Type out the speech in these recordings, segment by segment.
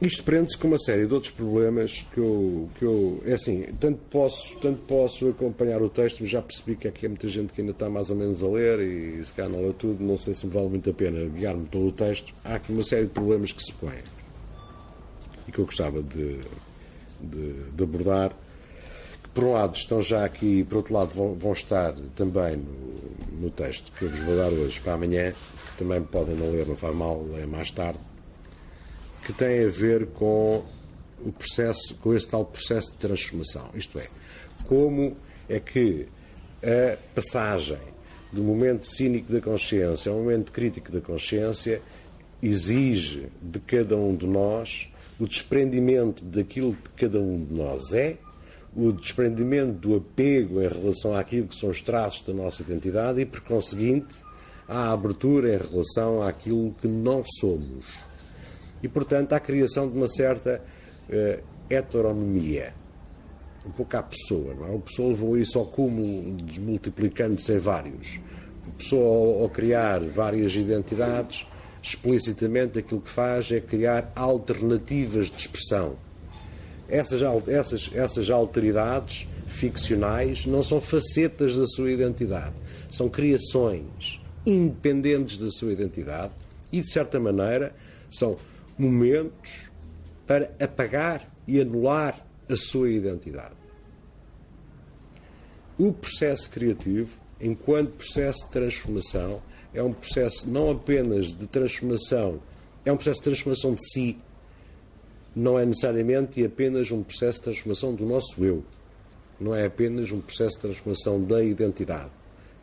Isto prende-se com uma série de outros problemas que eu é assim, tanto posso acompanhar o texto, mas já percebi que aqui há muita gente que ainda está mais ou menos a ler e se calhar não leu tudo, não sei se me vale muito a pena guiar-me pelo texto. Há aqui uma série de problemas que se põem e que eu gostava de abordar, que por um lado estão já aqui e por outro lado vão estar também no texto que eu vos vou dar hoje para amanhã, que também podem não ler, não faz mal, leem mais tarde, que tem a ver com o processo, com esse tal processo de transformação. Isto é, como é que a passagem do momento cínico da consciência ao momento crítico da consciência exige de cada um de nós o desprendimento daquilo que cada um de nós é, o desprendimento do apego em relação àquilo que são os traços da nossa identidade e, por conseguinte, a abertura em relação àquilo que não somos. E, portanto, a criação de uma certa heteronomia. Um pouco à pessoa, não é? A pessoa levou isso ao cúmulo, desmultiplicando-se em vários. A pessoa, ao criar várias identidades, explicitamente aquilo que faz é criar alternativas de expressão. Essas alteridades ficcionais não são facetas da sua identidade. São criações independentes da sua identidade e, de certa maneira, são momentos para apagar e anular a sua identidade. O processo criativo, enquanto processo de transformação, é um processo não apenas de transformação, é um processo de transformação de si, não é necessariamente e apenas um processo de transformação do nosso eu, não é apenas um processo de transformação da identidade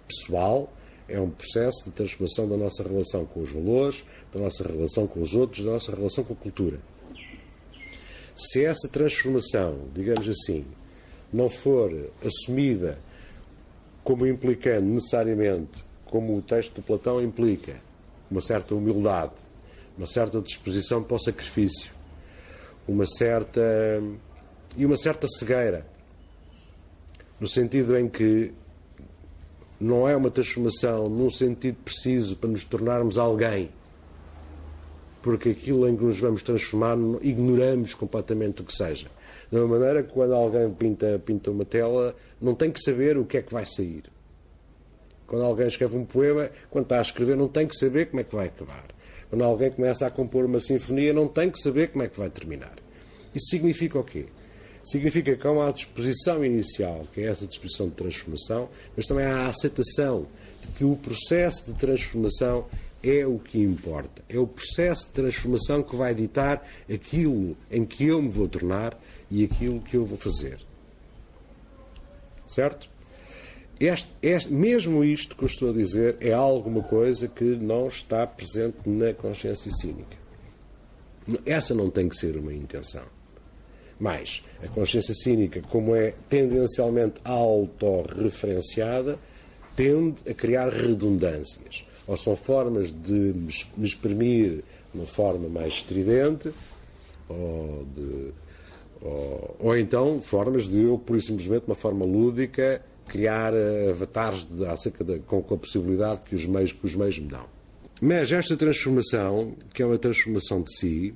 pessoal, é um processo de transformação da nossa relação com os valores, da nossa relação com os outros, da nossa relação com a cultura. Se essa transformação, digamos assim, não for assumida como implicando necessariamente, como o texto do Platão implica, uma certa humildade, uma certa disposição para o sacrifício, uma certa cegueira, no sentido em que não é uma transformação num sentido preciso para nos tornarmos alguém, porque aquilo em que nos vamos transformar ignoramos completamente o que seja. Da mesma maneira que quando alguém pinta uma tela, não tem que saber o que é que vai sair. Quando alguém escreve um poema, quando está a escrever, não tem que saber como é que vai acabar. Quando alguém começa a compor uma sinfonia, não tem que saber como é que vai terminar. Isso significa o quê? Significa que há uma disposição inicial, que é essa disposição de transformação, mas também há a aceitação de que o processo de transformação é o que importa. É o processo de transformação que vai ditar aquilo em que eu me vou tornar e aquilo que eu vou fazer. Certo? Mesmo isto que eu estou a dizer é alguma coisa que não está presente na consciência cínica. Essa não tem que ser uma intenção. Mas a consciência cínica, como é tendencialmente autorreferenciada, tende a criar redundâncias. Ou são formas de me exprimir de uma forma mais estridente, ou então formas de eu, pura e simplesmente, de uma forma lúdica, criar avatares com a possibilidade que os meios me dão. Mas esta transformação, que é uma transformação de si,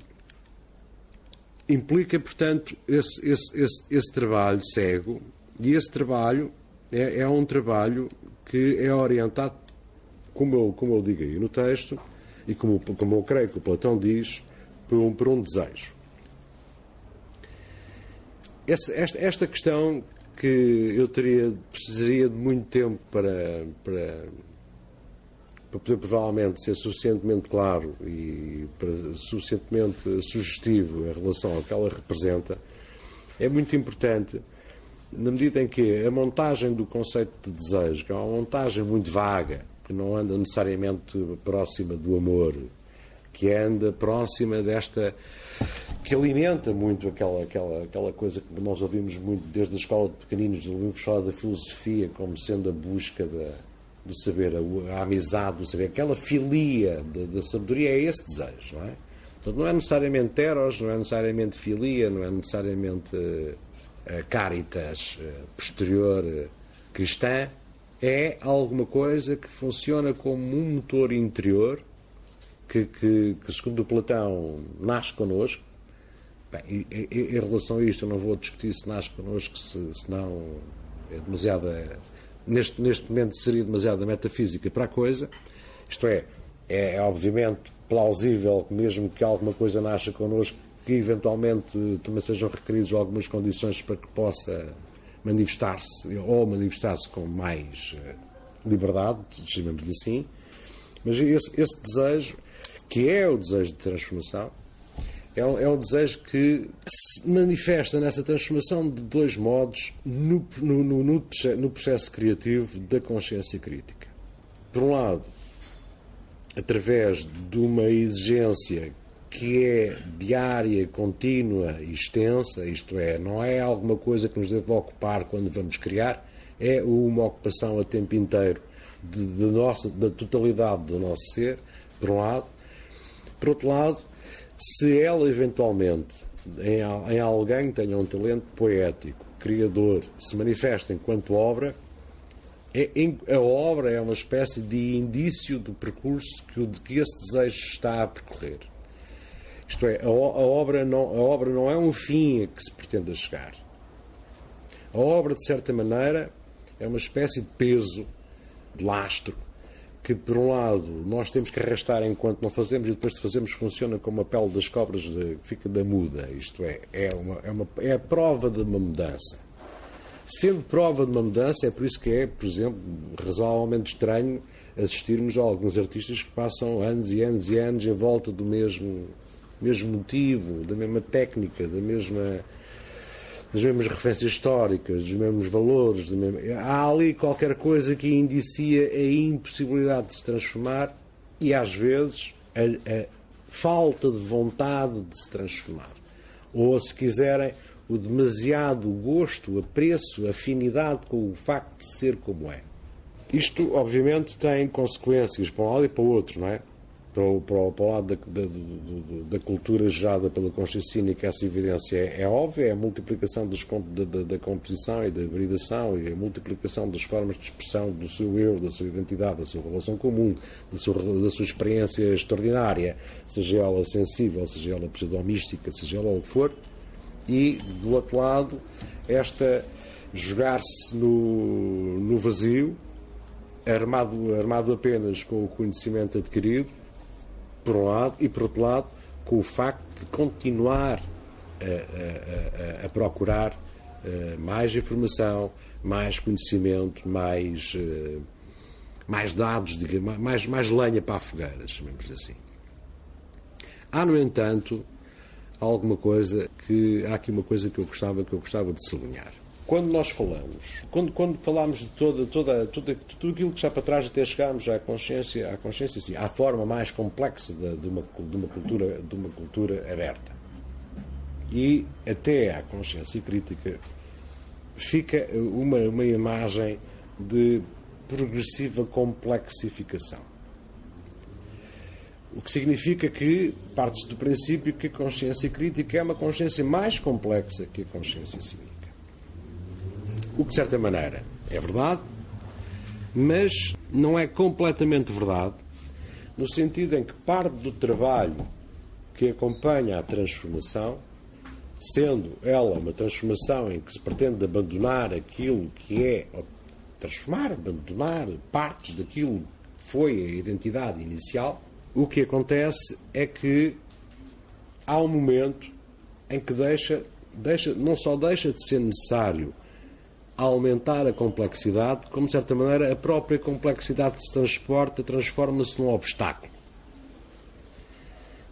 implica, portanto, esse trabalho cego, e esse trabalho é um trabalho que é orientado, como eu digo aí no texto, e como eu creio que o Platão diz, por um desejo. Esta questão que eu precisaria de muito tempo para poder provavelmente ser suficientemente claro e suficientemente sugestivo em relação ao que ela representa, é muito importante na medida em que a montagem do conceito de desejo, que é uma montagem muito vaga, que não anda necessariamente próxima do amor, que anda próxima desta, que alimenta muito aquela coisa que nós ouvimos muito desde a escola de pequeninos, ouvimos falar da filosofia como sendo a busca do saber, a amizade do saber, aquela filia da sabedoria, é esse desejo, não é? Portanto, não é necessariamente eros, não é necessariamente filia, não é necessariamente caritas posterior cristã, é alguma coisa que funciona como um motor interior que segundo o Platão, nasce connosco, Bem, em relação a isto, eu não vou discutir se nasce connosco, senão é demasiada. Neste momento seria demasiada metafísica para a coisa. Isto é obviamente plausível que mesmo que alguma coisa nasça connosco, que eventualmente também sejam requeridas algumas condições para que possa manifestar-se, ou manifestar-se com mais liberdade, chamemos-lhe assim. Mas esse desejo, que é o desejo de transformação, é um desejo que se manifesta nessa transformação de dois modos no processo criativo da consciência crítica. Por um lado, através de uma exigência que é diária, contínua e extensa, isto é, não é alguma coisa que nos deve ocupar quando vamos criar, é uma ocupação a tempo inteiro da totalidade do nosso ser, por um lado. Por outro lado, se ela eventualmente, em alguém que tenha um talento poético, criador, se manifesta enquanto obra, a obra é uma espécie de indício do percurso que esse desejo está a percorrer. Isto é, a obra não é um fim a que se pretenda chegar. A obra, de certa maneira, é uma espécie de peso, de lastro, que, por um lado, nós temos que arrastar enquanto não fazemos, e depois de fazermos funciona como a pele das cobras que fica da muda. Isto é a prova de uma mudança. Sendo prova de uma mudança, é por isso que é, por exemplo, razoavelmente estranho assistirmos a alguns artistas que passam anos e anos e anos em volta do mesmo motivo, da mesma técnica, das mesmas referências históricas, dos mesmos valores. Há ali qualquer coisa que indicia a impossibilidade de se transformar e, às vezes, a falta de vontade de se transformar. Ou, se quiserem, o demasiado gosto, apreço, afinidade com o facto de ser como é. Isto, obviamente, tem consequências para um lado e para o outro, não é? Para o lado da cultura gerada pela consciência cínica, essa evidência é óbvia, é a multiplicação da composição e da validação e a multiplicação das formas de expressão do seu eu, da sua identidade, da sua relação comum, da sua experiência extraordinária, seja ela sensível, seja ela pseudomística, seja ela o que for. E, do outro lado, esta jogar-se no vazio, armado apenas com o conhecimento adquirido, por um lado, e, por outro lado, com o facto de continuar a procurar mais informação, mais conhecimento, mais dados, mais lenha para a fogueira, chamemos assim. Há, no entanto, há aqui uma coisa que eu gostava de sublinhar. Quando nós falamos, quando falamos de tudo aquilo que está para trás até chegarmos à consciência sim, à forma mais complexa de uma cultura aberta e até à consciência crítica, fica uma imagem de progressiva complexificação. O que significa que parte-se do princípio que a consciência crítica é uma consciência mais complexa que a consciência cínica. O que, de certa maneira, é verdade, mas não é completamente verdade, no sentido em que parte do trabalho que acompanha a transformação, sendo ela uma transformação em que se pretende abandonar aquilo que é, abandonar partes daquilo que foi a identidade inicial, o que acontece é que há um momento em que não só deixa de ser necessário aumentar a complexidade, como, de certa maneira, a própria complexidade que se transporta transforma-se num obstáculo.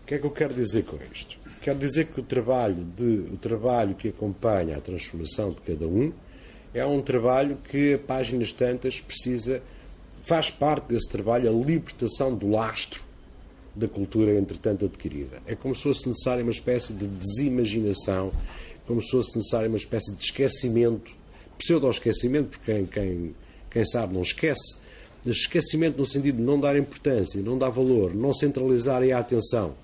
O que é que eu quero dizer com isto? Quero dizer que o trabalho que acompanha a transformação de cada um é um trabalho que, a páginas tantas, faz parte desse trabalho a libertação do lastro da cultura, entretanto, adquirida. É como se fosse necessária uma espécie de desimaginação, como se fosse necessária uma espécie de esquecimento, pseudo-esquecimento, porque quem sabe não esquece, mas esquecimento no sentido de não dar importância, não dar valor, não centralizar a atenção.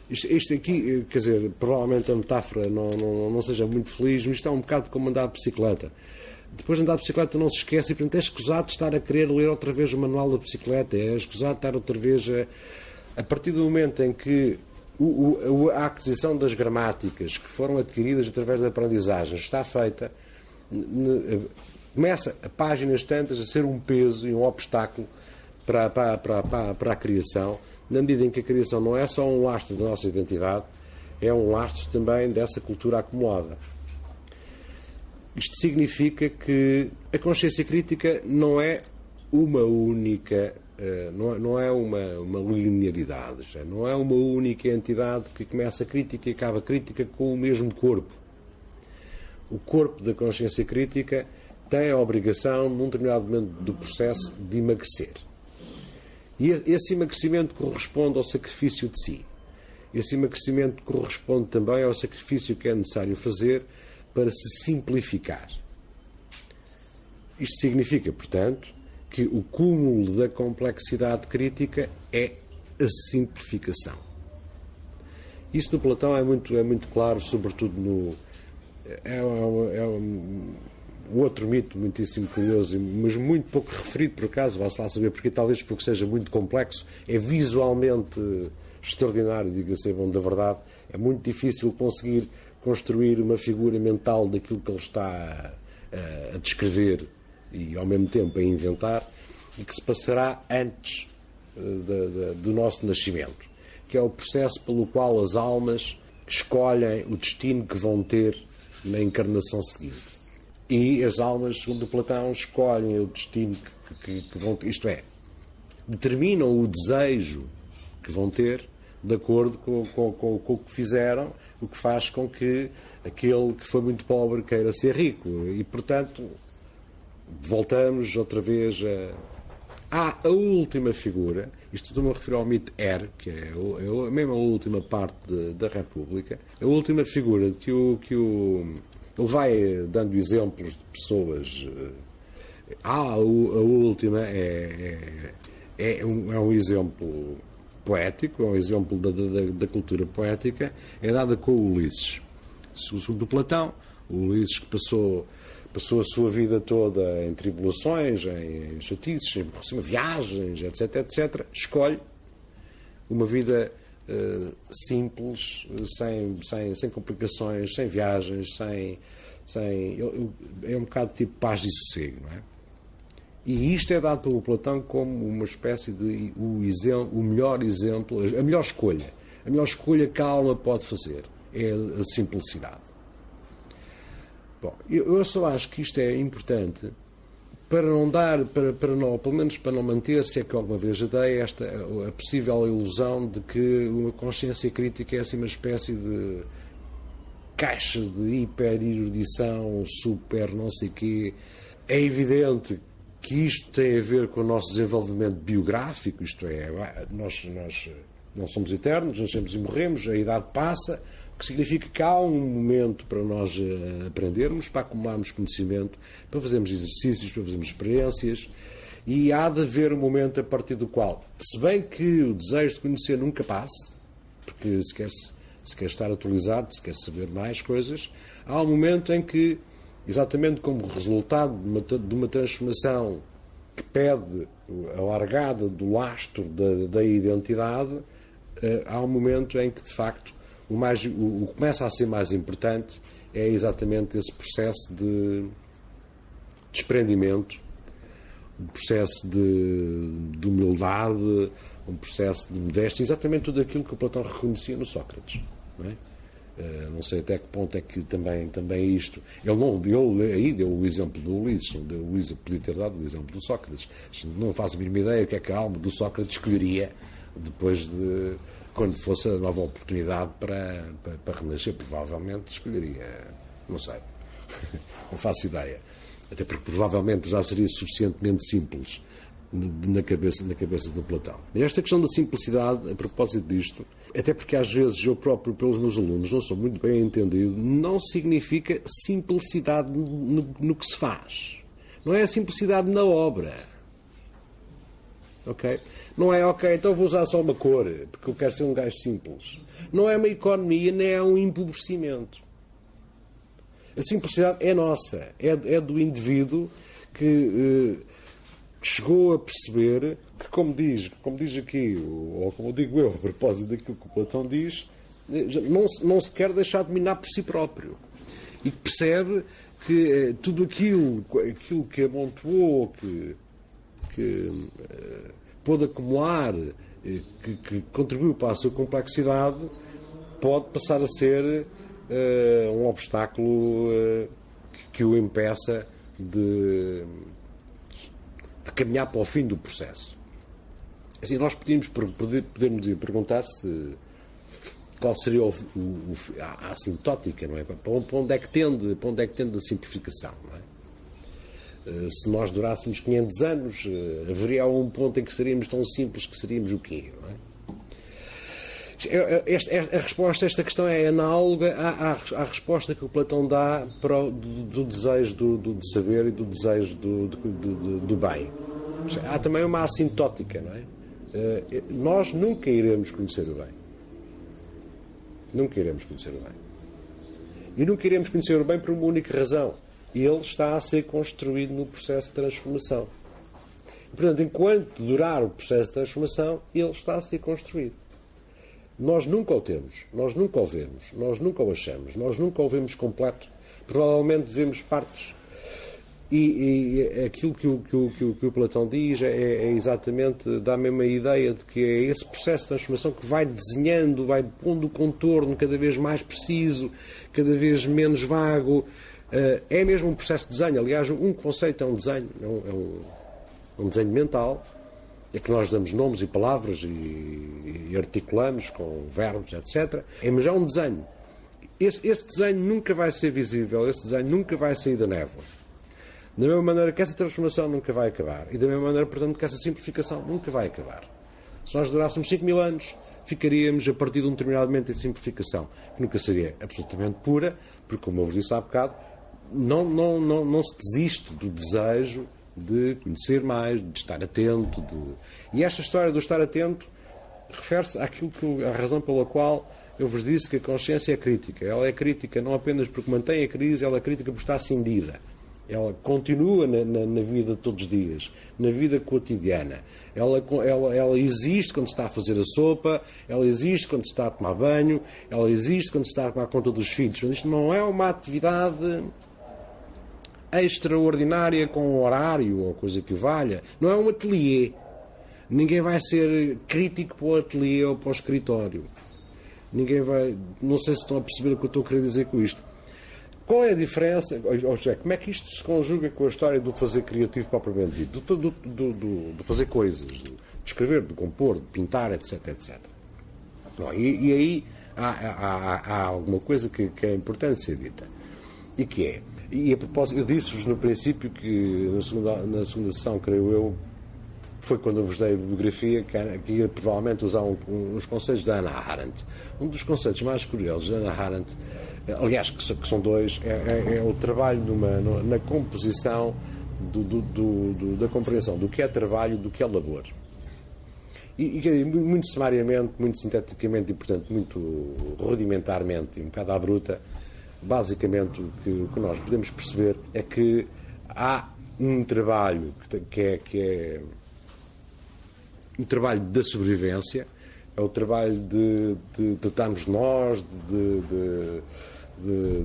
Isto aqui, quer dizer, provavelmente a metáfora não seja muito feliz, mas isto é um bocado como andar de bicicleta. Depois de andar de bicicleta não se esquece e, portanto, é escusado estar a querer ler outra vez o manual da bicicleta, é escusado estar outra vez a partir do momento em que A aquisição das gramáticas que foram adquiridas através da aprendizagem está feita, começa a páginas tantas a ser um peso e um obstáculo para a criação, na medida em que a criação não é só um lastro da nossa identidade, é um lastro também dessa cultura acomodada. Isto significa que a consciência crítica não é uma única, não é uma linearidade, não é uma única entidade que começa crítica e acaba crítica com o mesmo corpo. O corpo da consciência crítica tem a obrigação, num determinado momento do processo, de emagrecer. E esse emagrecimento corresponde ao sacrifício de si. Esse emagrecimento corresponde também ao sacrifício que é necessário fazer para se simplificar. Isto significa, portanto, que o cúmulo da complexidade crítica é a simplificação. Isso no Platão é muito claro, sobretudo no... Um outro mito muitíssimo curioso, mas muito pouco referido, por acaso, vá-se lá saber porque, talvez porque seja muito complexo, é visualmente extraordinário, diga-se bom da verdade, é muito difícil conseguir construir uma figura mental daquilo que ele está a descrever e, ao mesmo tempo, a inventar, e que se passará antes do nosso nascimento, que é o processo pelo qual as almas escolhem o destino que vão ter na encarnação seguinte. E as almas, segundo Platão, escolhem o destino que vão ter, isto é, determinam o desejo que vão ter de acordo com o que fizeram, o que faz com que aquele que foi muito pobre queira ser rico. E, portanto, voltamos outra vez a última figura, isto estou-me a referir ao mito que é mesmo a última parte da República, a última figura que ele vai dando exemplos de pessoas. A última é um exemplo poético, é um exemplo da cultura poética, é dada com o Ulisses. Segundo Platão, o Ulisses que passou a sua vida toda em tribulações, em chatices, em viagens, etc., escolhe uma vida simples, sem complicações, sem viagens, é um bocado tipo paz e sossego, não é? E isto é dado pelo Platão como uma espécie de o melhor exemplo, a melhor escolha que a alma pode fazer é a simplicidade. Bom, eu só acho que isto é importante para não dar, pelo menos para não manter, se é que alguma vez já dei, a possível ilusão de que uma consciência crítica é assim uma espécie de caixa de hiper-erudição, super não sei quê. É evidente que isto tem a ver com o nosso desenvolvimento biográfico, isto é, nós não somos eternos, nascemos e morremos, a idade passa, o que significa que há um momento para nós aprendermos, para acumularmos conhecimento, para fazermos exercícios, para fazermos experiências, e há de haver um momento a partir do qual, se bem que o desejo de conhecer nunca passe, porque se quer estar atualizado, se quer saber mais coisas, há um momento em que, exatamente como resultado de uma transformação que pede a largada do lastro da identidade, há um momento em que, de facto, o que começa a ser mais importante é exatamente esse processo de desprendimento, um processo de humildade, um processo de modéstia, exatamente tudo aquilo que o Platão reconhecia no Sócrates, não é? Não sei até que ponto é que também isto... Ele aí deu o exemplo do Ulisses, podia ter dado o exemplo do Sócrates. Não faço a mínima ideia o que é que a alma do Sócrates escolheria depois de... quando fosse a nova oportunidade para renascer. Provavelmente escolheria... não sei. Não faço ideia. Até porque provavelmente já seria suficientemente simples na cabeça do Platão. E esta questão da simplicidade, a propósito disto, até porque às vezes eu próprio, pelos meus alunos, não sou muito bem entendido, não significa simplicidade no que se faz. Não é a simplicidade na obra. Ok? Não é, ok, então vou usar só uma cor, porque eu quero ser um gajo simples. Não é uma economia, nem é um empobrecimento. A simplicidade é nossa, é do indivíduo que... que chegou a perceber que, como diz aqui, ou como digo eu, a propósito daquilo que o Platão diz, não se quer deixar dominar por si próprio. E que percebe que tudo aquilo que amontoou, que pôde acumular, que contribuiu para a sua complexidade, pode passar a ser um obstáculo que o impeça de caminhar para o fim do processo. Assim, nós podemos perguntar qual seria a assintótica, não é? Para onde é que tende a simplificação, não é? Se nós durássemos 500 anos, haveria um ponto em que seríamos tão simples que seríamos o quê, não é? A resposta a esta questão é análoga à resposta que o Platão dá do desejo do saber e do desejo do bem. Há também uma assintótica, não é? Nós nunca iremos conhecer o bem. Nunca iremos conhecer o bem. E nunca iremos conhecer o bem por uma única razão. Ele está a ser construído no processo de transformação. Portanto, enquanto durar o processo de transformação, ele está a ser construído. Nós nunca o temos, nós nunca o vemos, nós nunca o achamos, nós nunca o vemos completo. Provavelmente vemos partes. E aquilo que o Platão diz é exatamente, dá a mesma ideia de que é esse processo de transformação que vai desenhando, vai pondo o contorno cada vez mais preciso, cada vez menos vago. É mesmo um processo de desenho. Aliás, um conceito é um desenho, é um desenho mental. É que nós damos nomes e palavras e articulamos com verbos, etc. Mas é um desenho. Esse desenho nunca vai ser visível, esse desenho nunca vai sair da névoa. Da mesma maneira que essa transformação nunca vai acabar. E da mesma maneira, portanto, que essa simplificação nunca vai acabar. Se nós durássemos 5.000 anos, ficaríamos a partir de um determinado momento de simplificação, que nunca seria absolutamente pura, porque, como eu vos disse há bocado, não se desiste do desejo de conhecer mais, de estar atento. E esta história do estar atento refere-se à razão pela qual eu vos disse que a consciência é crítica. Ela é crítica não apenas porque mantém a crise, ela é crítica porque está cindida. Ela continua na vida de todos os dias, na vida cotidiana. Ela existe quando se está a fazer a sopa, ela existe quando se está a tomar banho, ela existe quando se está a tomar conta dos filhos. Mas isto não é uma atividade extraordinária com um horário ou coisa que o valha. Não é um ateliê. Ninguém vai ser crítico para o ateliê ou para o escritório. Ninguém vai... Não sei se estão a perceber o que eu estou a querer dizer com isto. Qual é a diferença? Ou seja, como é que isto se conjuga com a história do fazer criativo propriamente dito? Do fazer coisas, de escrever, de compor, de pintar, etc, etc. E aí há alguma coisa que é importante ser dita. E que é... E a propósito, eu disse-vos no princípio que na segunda sessão, creio eu, foi quando eu vos dei a bibliografia, que ia provavelmente usar uns conceitos da Hannah Arendt. Um dos conceitos mais curiosos da Hannah Arendt, aliás, que são dois, é o trabalho na composição da compreensão do que é trabalho e do que é labor. E muito sumariamente, muito sinteticamente e, portanto, muito rudimentarmente e um bocado à bruta, basicamente o que nós podemos perceber é que há um trabalho que é um trabalho da sobrevivência, é o trabalho de tratarmos nós, de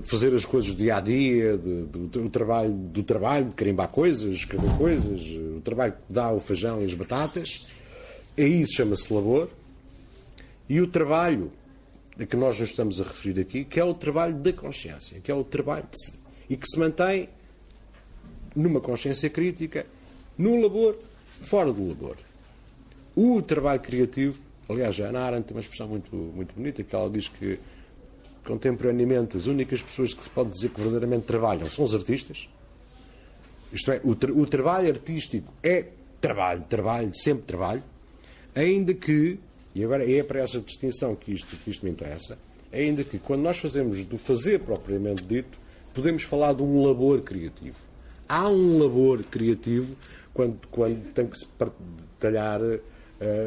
fazer as coisas do dia a dia, do trabalho, de carimbar coisas, escrever coisas, o trabalho que dá o feijão e as batatas. É isso, chama-se labor. E o trabalho a que nós nos estamos a referir aqui, que é o trabalho da consciência, que é o trabalho de si, e que se mantém numa consciência crítica, no labor, fora do labor. O trabalho criativo, aliás, a Hannah Arendt tem uma expressão muito, muito bonita, que ela diz que, contemporaneamente, as únicas pessoas que se pode dizer que verdadeiramente trabalham são os artistas. Isto é, o trabalho artístico é trabalho, sempre trabalho, ainda que, e agora é para essa distinção que isto me interessa, ainda que quando nós fazemos do fazer propriamente dito, podemos falar de um labor criativo. Há um labor criativo quando tem que se talhar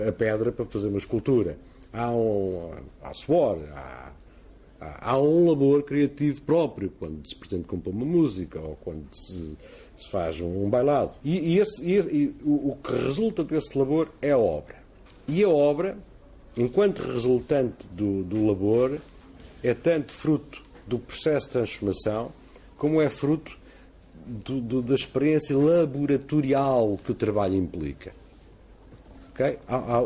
a pedra para fazer uma escultura. Há suor, há um labor criativo próprio quando se pretende compor uma música ou quando se faz um bailado. E o que resulta desse labor é a obra. E a obra, enquanto resultante do labor, é tanto fruto do processo de transformação como é fruto da experiência laboratorial que o trabalho implica. Okay?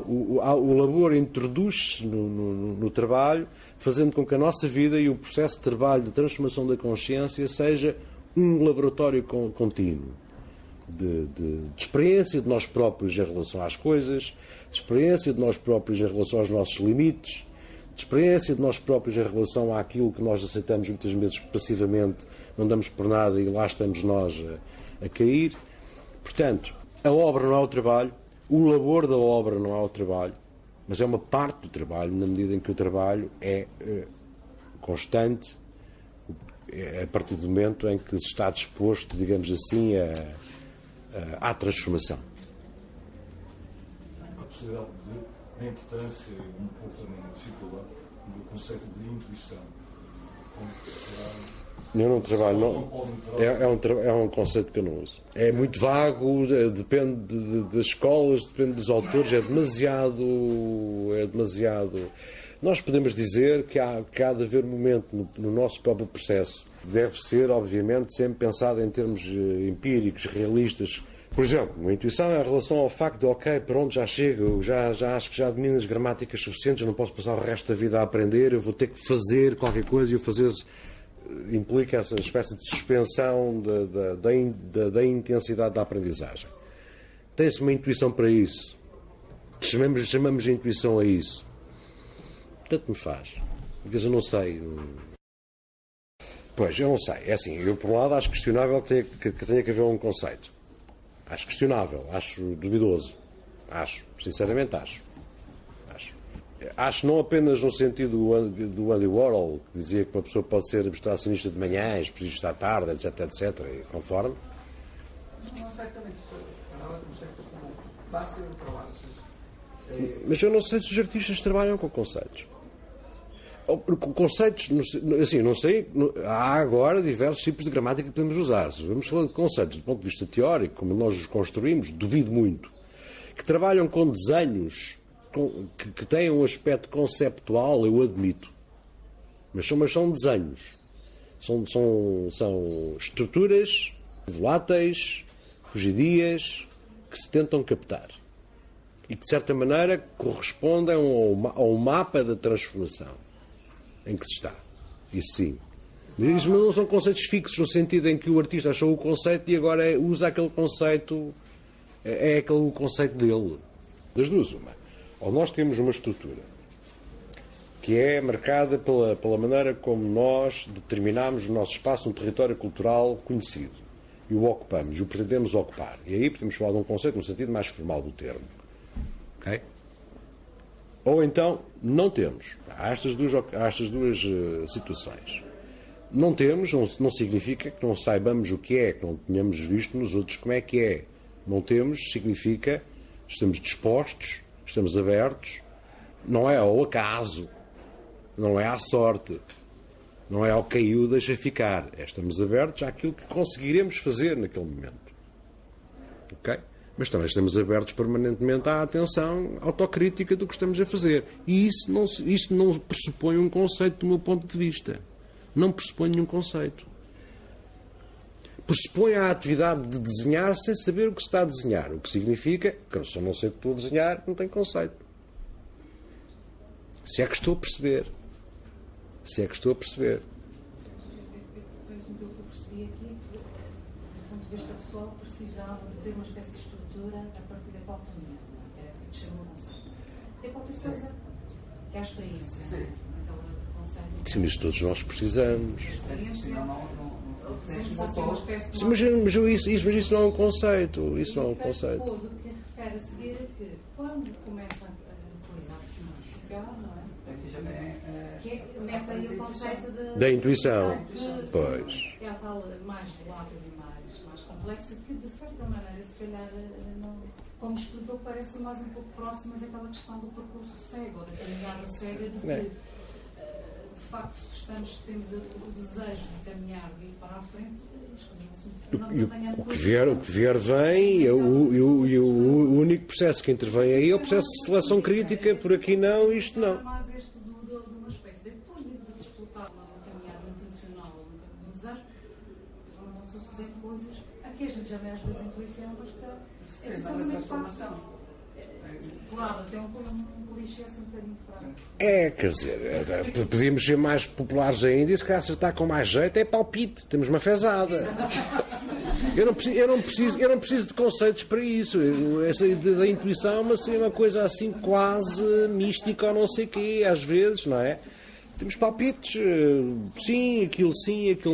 O labor introduz-se no trabalho, fazendo com que a nossa vida e o processo de trabalho de transformação da consciência seja um laboratório contínuo de experiência de nós próprios em relação às coisas, de experiência de nós próprios em relação aos nossos limites, de experiência de nós próprios em relação àquilo que nós aceitamos muitas vezes passivamente, não damos por nada e lá estamos nós a cair. Portanto, a obra não é o trabalho, o labor da obra não é o trabalho, mas é uma parte do trabalho, na medida em que o trabalho é constante, a partir do momento em que se está disposto, digamos assim, à transformação. A possibilidade de a importância, um pouco também na dificuldade, do conceito de intuição. Como que será? Eu não trabalho, é um conceito que eu não uso. É muito vago, depende das escolas, depende dos autores, é demasiado. Nós podemos dizer que há de haver momento no nosso próprio processo. Deve ser, obviamente, sempre pensado em termos empíricos, realistas. Por exemplo, uma intuição é em relação ao facto de, ok, pronto, já chego, já acho que já domino as gramáticas suficientes, eu não posso passar o resto da vida a aprender, eu vou ter que fazer qualquer coisa e o fazer implica essa espécie de suspensão da intensidade da aprendizagem. Tem-se uma intuição para isso. Chamamos de intuição a isso. Tanto me faz. Porque eu não sei. Pois, eu não sei. É assim, eu por um lado acho questionável que tenha que haver um conceito. Acho questionável, acho duvidoso. Sinceramente acho. Acho não apenas no sentido do Andy Warhol, que dizia que uma pessoa pode ser abstracionista de manhã, exposicionista à tarde, etc, e conforme. Não sei também, falava de conceito como base do trabalho. Mas eu não sei se os artistas trabalham com conceitos. Conceitos, assim, não sei, há agora diversos tipos de gramática que podemos usar. Se vamos falar de conceitos do ponto de vista teórico, como nós os construímos, duvido muito. Que trabalham com desenhos que têm um aspecto conceptual, eu admito. Mas são desenhos. São estruturas voláteis, fugidias, que se tentam captar. E que, de certa maneira, correspondem ao mapa da transformação em que se está. Isso sim. Mas não são conceitos fixos, no sentido em que o artista achou o conceito e agora usa aquele conceito, é aquele conceito dele. Das duas, uma. Ou nós temos uma estrutura que é marcada pela maneira como nós determinamos o nosso espaço, um território cultural conhecido, e o ocupamos, e o pretendemos ocupar. E aí podemos falar de um conceito no sentido mais formal do termo. Okay? Ou então, não temos. Há estas duas situações. Não temos, não significa que não saibamos o que é, que não tenhamos visto nos outros como é que é. Não temos, significa que estamos dispostos, estamos abertos, não é ao acaso, não é à sorte, não é ao caiu, deixa ficar. Estamos abertos àquilo que conseguiremos fazer naquele momento. Ok? Mas também estamos abertos permanentemente à atenção autocrítica do que estamos a fazer. E isso não pressupõe um conceito do meu ponto de vista. Não pressupõe nenhum conceito. Pressupõe a atividade de desenhar sem saber o que se está a desenhar. O que significa que se eu não sei o que estou a desenhar, não tem conceito. Se é que estou a perceber. Se é que estou a perceber. Parece-me que o que eu percebi aqui, do ponto de vista pessoal, precisava de ter uma espécie de estrutura a partir da qual caminhar, que é o que chama o conceito. Tem qualquer coisa que esta aí, aquele conceito. Sim, mas todos nós precisamos. Sim, mas isso não é um conceito. Isso não é um conceito. Depois, o que refere a seguir é que quando começa a coisa a significar, não é? Que mete aí o conceito da intuição. Pois. É a tal mais volátil e mais complexa que, de certa maneira, se calhar, como explicou, parece mais um pouco próxima daquela questão do percurso cego, ou da caminhada cega, de de facto, se temos o desejo de caminhar, de ir para a frente, as coisas vamos apanhando. O que vier vem, e o único processo que intervém aí é o processo de seleção crítica, por aqui não, isto não. Mas este de uma espécie, depois de disputar uma caminhada intencional ou um caminho de desejo, vão suceder coisas. Aqui a gente já vê às vezes a intuição, mas que é absolutamente fácil. Claro, até um clichê assim um bocadinho fraco. Quer dizer, podíamos ser mais populares ainda e se calhar acertar com mais jeito é palpite, temos uma fezada. Eu não preciso de conceitos para isso. Essa da intuição é uma coisa assim quase mística ou não sei o quê, às vezes, não é? Temos palpites, sim, aquilo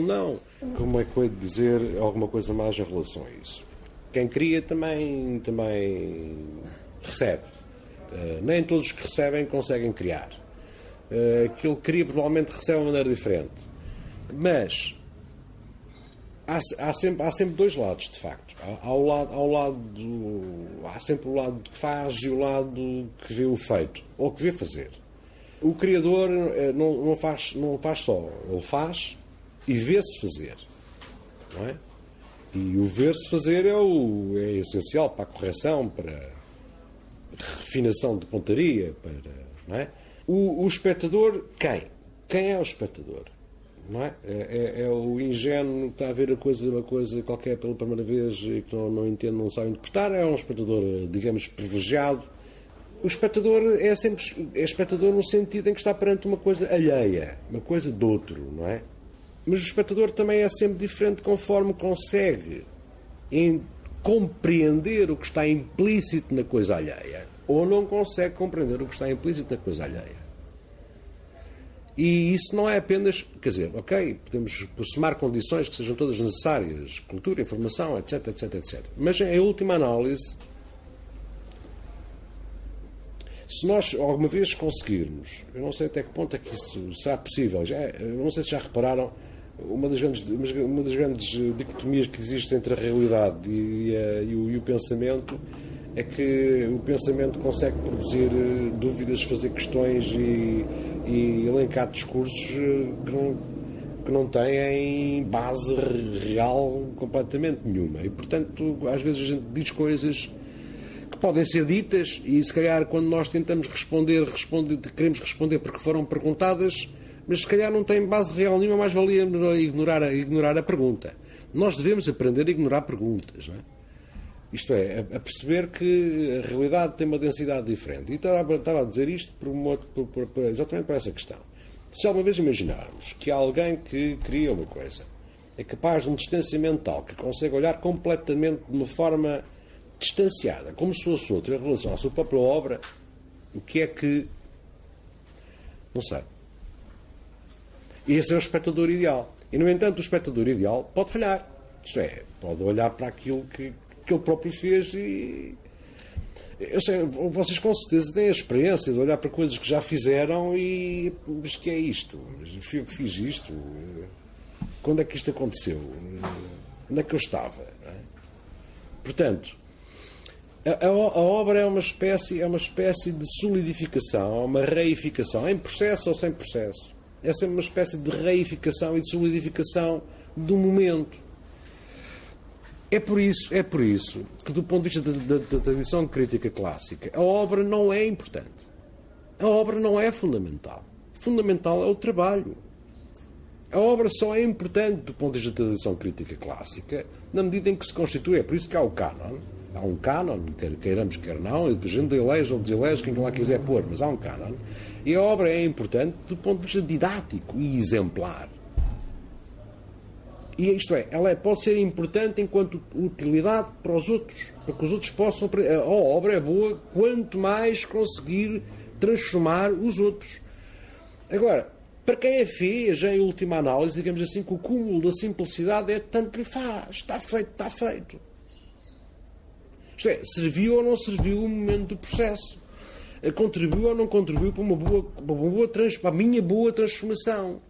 não. Como é que eu hei de dizer alguma coisa mais em relação a isso? Quem cria também recebe. Nem todos os que recebem conseguem criar. Aquele que cria provavelmente recebe de uma maneira diferente. Mas há sempre dois lados, de facto. Há sempre o lado que faz e o lado que vê o feito, ou que vê fazer. O criador não faz só, ele faz e vê-se fazer. Não é? E o ver-se fazer é essencial para a correção, para a refinação de pontaria, não é? O espectador, quem? Quem é o espectador? Não é? É o ingênuo que está a ver uma coisa qualquer pela primeira vez e que não entende, não sabe interpretar, é um espectador, digamos, privilegiado. O espectador é espectador no sentido em que está perante uma coisa alheia, uma coisa de outro, não é? Mas o espectador também é sempre diferente conforme consegue compreender o que está implícito na coisa alheia ou não consegue compreender o que está implícito na coisa alheia. E isso não é apenas, quer dizer, ok, podemos somar condições que sejam todas necessárias, cultura, informação, etc, etc, etc. Mas em última análise, se nós alguma vez conseguirmos, eu não sei até que ponto é que isso será possível, eu não sei se já repararam, uma das grandes dicotomias que existem entre a realidade e o pensamento é que o pensamento consegue produzir dúvidas, fazer questões e elencar discursos que não têm base real completamente nenhuma. E, portanto, às vezes a gente diz coisas que podem ser ditas e, se calhar, quando nós tentamos queremos responder porque foram perguntadas, mas se calhar não tem base real nenhuma, mais valia ignorar a pergunta. Nós devemos aprender a ignorar perguntas, não é? Isto é, a perceber que a realidade tem uma densidade diferente. E estava a dizer isto exatamente por essa questão. Se alguma vez imaginarmos que há alguém que cria uma coisa, é capaz de um distanciamento tal, que consegue olhar completamente de uma forma distanciada, como se fosse outra, em relação à sua própria obra, o que é que... não sei. E esse é o espectador ideal. E, no entanto, o espectador ideal pode falhar. Isto é, pode olhar para aquilo que ele próprio fez e... Eu sei, vocês com certeza têm a experiência de olhar para coisas que já fizeram e... Mas que é isto? Fui eu que fiz isto? Quando é que isto aconteceu? Onde é que eu estava? Não é? Portanto, a obra é uma espécie de solidificação, uma reificação, em processo ou sem processo. É sempre uma espécie de reificação e de solidificação do momento. É por isso que, do ponto de vista da tradição crítica clássica, a obra não é importante. A obra não é fundamental. Fundamental é o trabalho. A obra só é importante do ponto de vista da tradição crítica clássica na medida em que se constitui. É por isso que há o cânon. Há um cânon, quer queiramos, quer não, e depois a gente elege ou deselege quem lá quiser pôr, mas há um cânon. E a obra é importante do ponto de vista didático e exemplar. E isto é, ela pode ser importante enquanto utilidade para os outros, para que os outros possam aprender. A obra é boa quanto mais conseguir transformar os outros. Agora, para quem a fez, em última análise, digamos assim, que o cúmulo da simplicidade é tanto que lhe faz. Está feito, está feito. Isto é, serviu ou não serviu o momento do processo? Contribuiu ou não contribuiu para a minha boa transformação?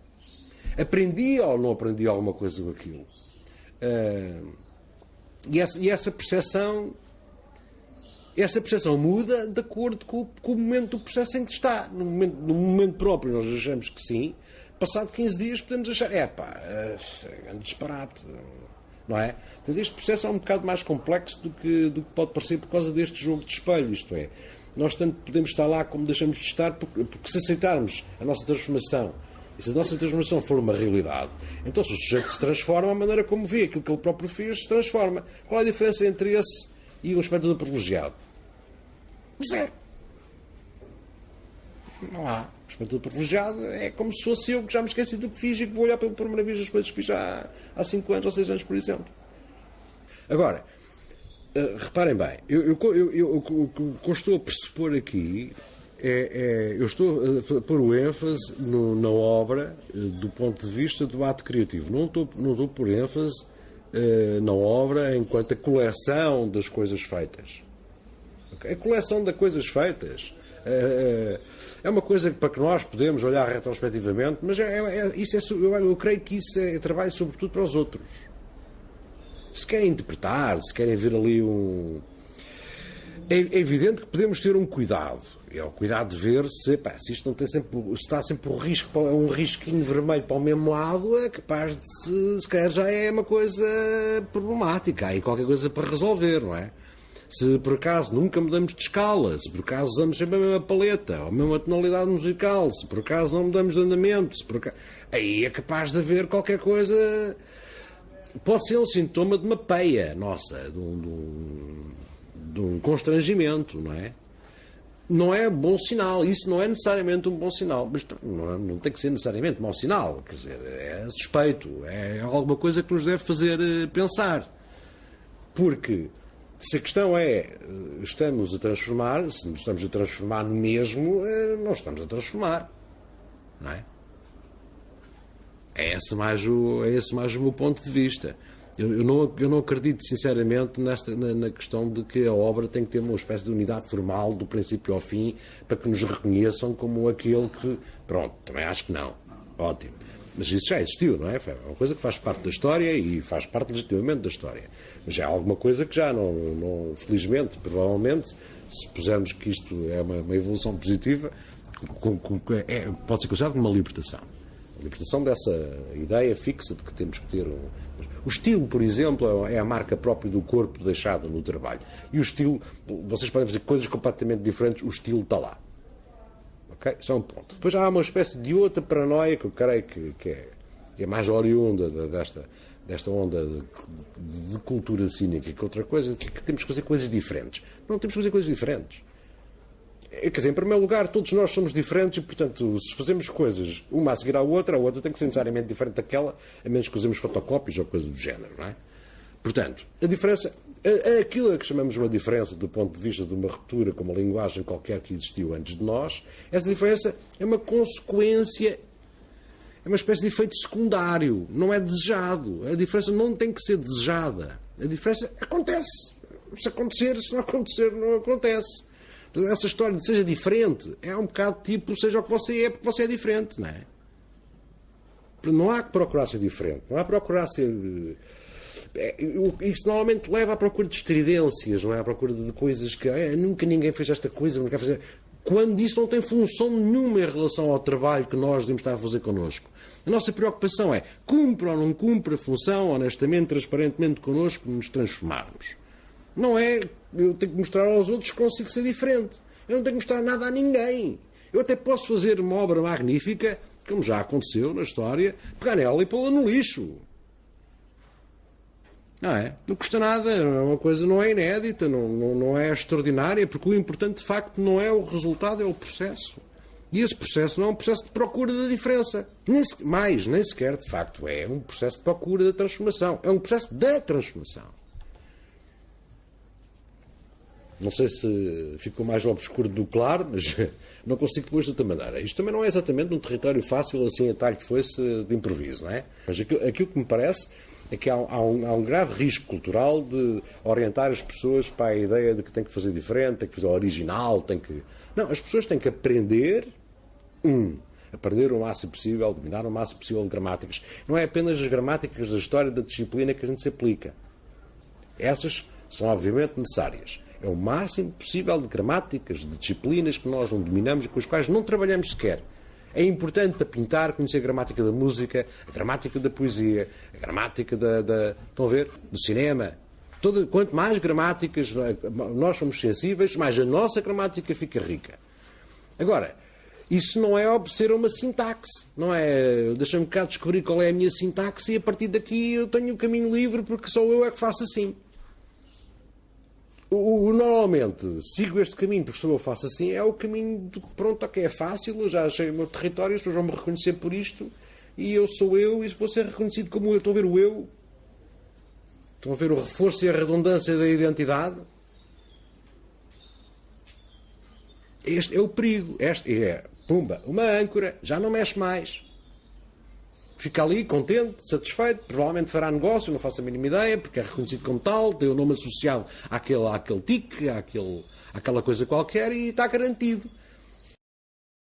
Aprendi ou não aprendi alguma coisa com aquilo? E essa percepção muda de acordo com o momento do processo em que está. No momento próprio nós achamos que sim, passado 15 dias podemos achar, é um disparate, não é? Portanto, este processo é um bocado mais complexo do que pode parecer por causa deste jogo de espelho, isto é, nós tanto podemos estar lá como deixamos de estar, porque se aceitarmos a nossa transformação, e se a nossa transformação for uma realidade, então se o sujeito se transforma, a maneira como vê aquilo que ele próprio fez se transforma. Qual é a diferença entre esse e um espectador privilegiado? Zero. Não há. O espectador privilegiado é como se fosse eu que já me esqueci do que fiz e que vou olhar pela primeira vez as coisas que fiz há 5 anos ou 6 anos, por exemplo. Agora, reparem bem, o que eu estou a pressupor aqui eu estou a pôr o ênfase na obra do ponto de vista do ato criativo. Não estou a pôr ênfase na obra enquanto a coleção das coisas feitas. A coleção das coisas feitas é uma coisa para que nós podemos olhar retrospectivamente, mas eu creio que isso é trabalho sobretudo para os outros. Se querem interpretar, se querem ver ali É evidente que podemos ter um cuidado. É o cuidado de ver se isto não tem sempre, se está sempre um risquinho vermelho para o mesmo lado, é capaz de se calhar já é uma coisa problemática. Há aí qualquer coisa para resolver, não é? Se por acaso nunca mudamos de escala, se por acaso usamos sempre a mesma paleta, ou a mesma tonalidade musical, se por acaso não mudamos de andamento, aí é capaz de haver qualquer coisa. Pode ser um sintoma de uma peia nossa, de um constrangimento, não é? Não é bom sinal, isso não é necessariamente um bom sinal, mas não tem que ser necessariamente mau sinal, quer dizer, é suspeito, é alguma coisa que nos deve fazer pensar. Porque se a questão é, estamos a transformar, se nos estamos a transformar no mesmo, não estamos a transformar, não é? É esse mais o meu ponto de vista. Eu não acredito sinceramente na questão de que a obra tem que ter uma espécie de unidade formal do princípio ao fim para que nos reconheçam como aquele que... Pronto, também acho que não. Ótimo. Mas isso já existiu, não é? É uma coisa que faz parte da história e faz parte legitimamente da história. Mas é alguma coisa que já não felizmente, provavelmente, se pusermos que isto é uma evolução positiva, pode ser considerado como uma libertação. A libertação dessa ideia fixa de que temos que ter O estilo, por exemplo, é a marca própria do corpo deixada no trabalho. E o estilo, vocês podem fazer coisas completamente diferentes, o estilo está lá. Ok? Isso é um ponto. Depois há uma espécie de outra paranoia que eu creio que é mais oriunda desta onda de cultura cínica, que outra coisa, que temos que fazer coisas diferentes. Não temos que fazer coisas diferentes. Quer dizer, em primeiro lugar, todos nós somos diferentes e, portanto, se fazemos coisas uma a seguir à outra, a outra tem que ser necessariamente diferente daquela, a menos que usemos fotocópias ou coisa do género, não é? Portanto, a diferença, aquilo a que chamamos uma diferença do ponto de vista de uma ruptura com uma linguagem qualquer que existiu antes de nós, essa diferença é uma consequência, é uma espécie de efeito secundário, não é desejado. A diferença não tem que ser desejada. A diferença acontece. Se acontecer, se não acontecer, não acontece. Essa história de seja diferente é um bocado tipo seja o que você é, porque você é diferente, não é? Não há que procurar ser diferente, não há que procurar ser... Isso normalmente leva à procura de estridências, não é? À procura de coisas que nunca ninguém fez esta coisa, nunca fazer. Quando isso não tem função nenhuma em relação ao trabalho que nós devemos estar a fazer connosco. A nossa preocupação é cumpre ou não cumpre a função, honestamente, transparentemente connosco, nos transformarmos. Não é, eu tenho que mostrar aos outros que consigo ser diferente. Eu não tenho que mostrar nada a ninguém. Eu até posso fazer uma obra magnífica, como já aconteceu na história, pegar nela e pô-la no lixo. Não é? Não custa nada, é uma coisa, não é inédita, não é extraordinária, porque o importante de facto não é o resultado, é o processo. E esse processo não é um processo de procura da diferença. Nem sequer de facto é um processo de procura da transformação. É um processo da transformação. Não sei se ficou mais obscuro do claro, mas não consigo depois de outra maneira. Isto também não é exatamente um território fácil, assim, a talho de foice, de improviso, não é? Mas aquilo que me parece é que há um grave risco cultural de orientar as pessoas para a ideia de que tem que fazer diferente, tem que fazer original, tem que... Não, as pessoas têm que aprender o máximo possível, dominar o máximo possível de gramáticas. Não é apenas as gramáticas da história da disciplina que a gente se aplica. Essas são obviamente necessárias. É o máximo possível de gramáticas, de disciplinas que nós não dominamos e com as quais não trabalhamos sequer. É importante para pintar conhecer a gramática da música, a gramática da poesia, a gramática estão a ver? Do cinema. Quanto mais gramáticas nós somos sensíveis, mais a nossa gramática fica rica. Agora, isso não é obedecer a uma sintaxe, não é? Deixa-me cá descobrir qual é a minha sintaxe e a partir daqui eu tenho o caminho livre porque só eu é que faço assim. Normalmente, sigo este caminho porque só eu faço assim, é o caminho de pronto, ok, é fácil, eu já achei o meu território, as pessoas vão me reconhecer por isto e eu sou eu e vou ser reconhecido como eu. Estão a ver o eu? Estão a ver o reforço e a redundância da identidade? Este é o perigo. Este é, pumba, uma âncora, já não mexe mais. Fica ali, contente, satisfeito, provavelmente fará negócio, não faço a mínima ideia, porque é reconhecido como tal, tem o nome associado àquele tique, àquela coisa qualquer e está garantido.